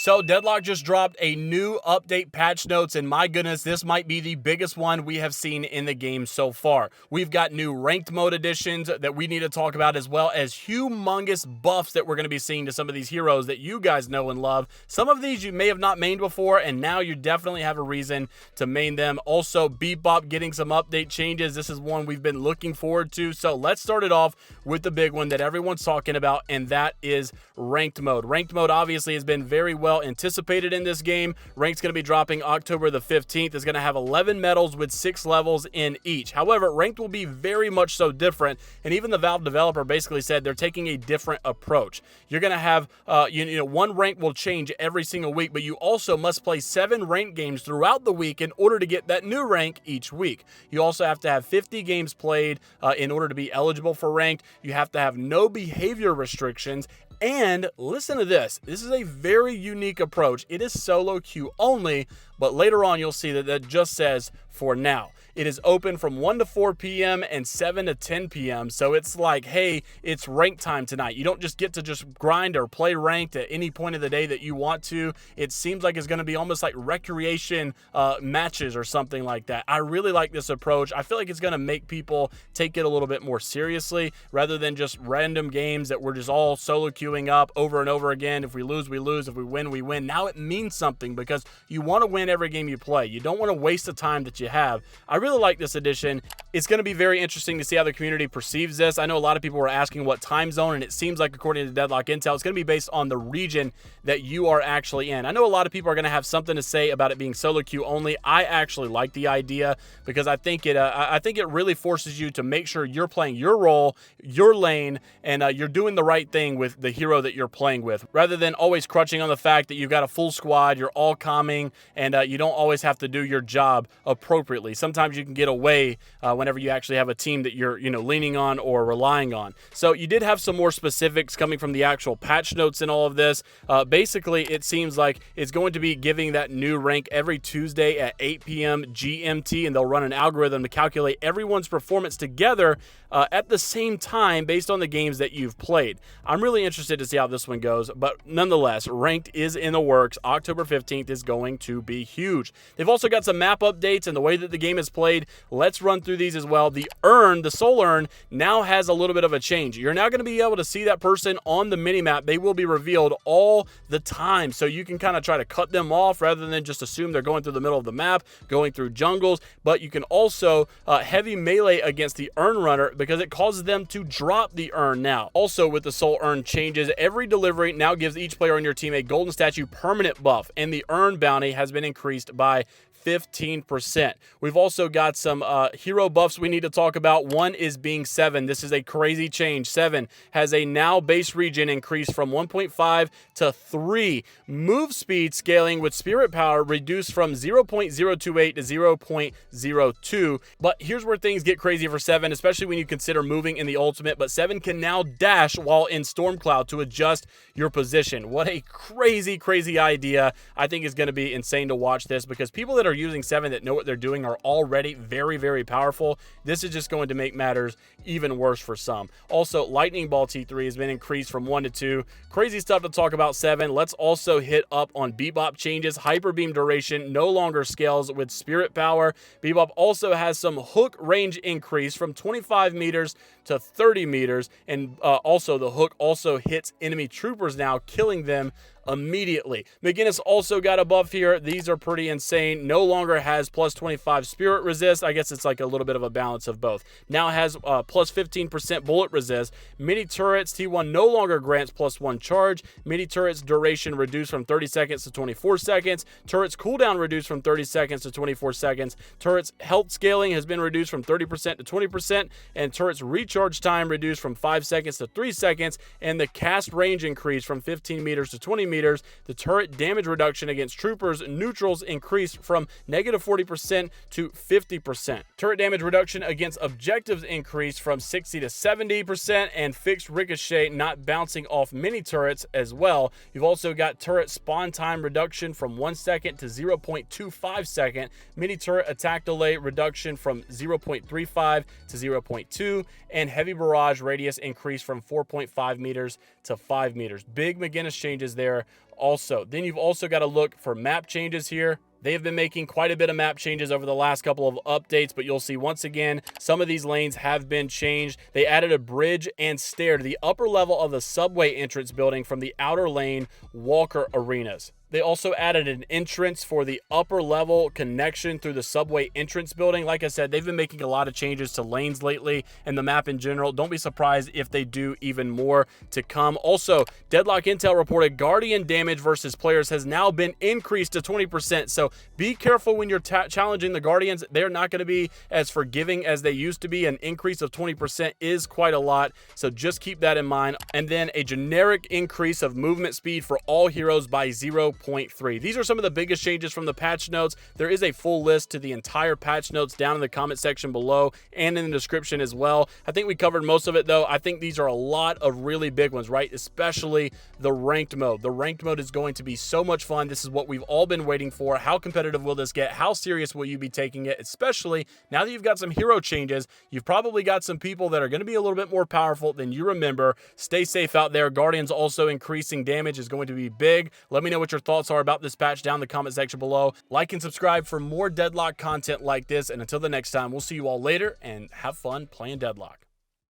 So Deadlock just dropped a new update patch notes, and my goodness, this might be the biggest one we have seen in the game so far. We've got new ranked mode additions that we need to talk about, as well as humongous buffs that we're going to be seeing to some of these heroes that you guys know and love. Some of these you may have not mained before, and now you definitely have a reason to main them. Also, Bebop getting some update changes. This is one we've been looking forward to. So let's start it off with the big one that everyone's talking about, and that is ranked mode. Ranked mode obviously has been very well anticipated in this game. Ranked's going to be dropping October the 15th. It's going to have 11 medals with 6 levels in each. However, ranked will be very much so different, and even the Valve developer basically said they're taking a different approach. You're going to have, one rank will change every single week, but you also must play 7 ranked games throughout the week in order to get that new rank each week. You also have to have 50 games played in order to be eligible for ranked. You have to have no behavior restrictions. And listen to this. This is a very unique approach. It is solo queue only, but later on you'll see that just says for now. It is open from 1 to 4 p.m. and 7 to 10 p.m. So it's like, hey, it's rank time tonight. You don't just get to just grind or play ranked at any point of the day that you want to. It seems like it's going to be almost like recreation matches or something like that. I really like this approach. I feel like it's going to make people take it a little bit more seriously rather than just random games that we're just all solo queuing up over and over again. If we lose, we lose. If we win, we win. Now it means something because you want to win every game you play. You don't want to waste the time that you have. I really like this edition. It's going to be very interesting to see how the community perceives this. I know a lot of people were asking what time zone, and it seems like according to Deadlock Intel, it's going to be based on the region that you are actually in. I know a lot of people are going to have something to say about it being solo queue only. I actually like the idea because I think it really forces you to make sure you're playing your role, your lane, and you're doing the right thing with the hero that you're playing with, rather than always crutching on the fact that you've got a full squad, you're all calming, and you don't always have to do your job appropriately. Sometimes you can get away whenever you actually have a team that you're leaning on or relying on. So you did have some more specifics coming from the actual patch notes in all of this. Basically, it seems like it's going to be giving that new rank every Tuesday at 8 p.m. GMT, and they'll run an algorithm to calculate everyone's performance together at the same time based on the games that you've played. I'm really interested to see how this one goes, but nonetheless, ranked is in the works. October 15th is going to be huge. They've also got some map updates and the way that the game is played. Let's run through these as well. The soul urn, now has a little bit of a change. You're now going to be able to see that person on the minimap. They will be revealed all the time, so you can kind of try to cut them off rather than just assume they're going through the middle of the map, going through jungles, but you can also heavy melee against the urn runner because it causes them to drop the urn now. Also, with the soul urn changes, every delivery now gives each player on your team a golden statue permanent buff, and the urn bounty has been increased by 15%. We've also got some hero buffs we need to talk about. One is being 7. This is a crazy change. 7 has a now base regen increase from 1.5 to 3. Move speed scaling with spirit power reduced from 0.028 to 0.02. But here's where things get crazy for 7, especially when you consider moving in the ultimate. But 7 can now dash while in Stormcloud to adjust your position. What a crazy, crazy idea. I think it's going to be insane to watch this because people that are using 7 that know what they're doing are already very, very powerful. This is just going to make matters even worse for some. Also, Lightning Ball T3 has been increased from 1 to 2. Crazy stuff to talk about 7. Let's also hit up on Bebop changes. Hyper Beam duration no longer scales with Spirit Power. Bebop also has some hook range increase from 25 meters to 30 meters, and also the hook also hits enemy troopers now, killing them immediately. McGinnis also got a buff here. These are pretty insane. No longer has plus 25 spirit resist. I guess it's like a little bit of a balance of both. Now has plus 15% bullet resist. Mini turrets T1 no longer grants plus 1 charge. Mini turrets duration reduced from 30 seconds to 24 seconds. Turrets cooldown reduced from 30 seconds to 24 seconds. Turrets health scaling has been reduced from 30% to 20%. And turrets recharge time reduced from 5 seconds to 3 seconds. And the cast range increased from 15 meters to 20 meters. The turret damage reduction against troopers neutrals increased from negative 40% to 50%. Turret damage reduction against objectives increased from 60 to 70%, and fixed ricochet not bouncing off mini turrets as well. You've also got turret spawn time reduction from 1 second to 0.25 second, mini turret attack delay reduction from 0.35 to 0.2, and heavy barrage radius increased from 4.5 meters to 5 meters. Big McGinnis changes there. also. Then you've also got to look for map changes here. They have been making quite a bit of map changes over the last couple of updates, but you'll see once again, some of these lanes have been changed. They added a bridge and stair to the upper level of the subway entrance building from the outer lane Walker arenas. They also added an entrance for the upper level connection through the subway entrance building. Like I said, they've been making a lot of changes to lanes lately and the map in general. Don't be surprised if they do even more to come. Also, Deadlock Intel reported Guardian damage versus players has now been increased to 20%. So be careful when you're challenging the Guardians. They're not going to be as forgiving as they used to be. An increase of 20% is quite a lot. So just keep that in mind. And then a generic increase of movement speed for all heroes by 0.3. These are some of the biggest changes from the patch notes. There is a full list to the entire patch notes down in the comment section below and in the description as well. I think we covered most of it though. I think these are a lot of really big ones, right? Especially the ranked mode. The ranked mode is going to be so much fun. This is what we've all been waiting for. How competitive will this get? How serious will you be taking it? Especially now that you've got some hero changes, you've probably got some people that are going to be a little bit more powerful than you remember. Stay safe out there. Guardians also increasing damage is going to be big. Let me know what your thoughts are about this patch down in the comment section below. Like and subscribe for more Deadlock content like this. And until the next time, we'll see you all later and have fun playing Deadlock.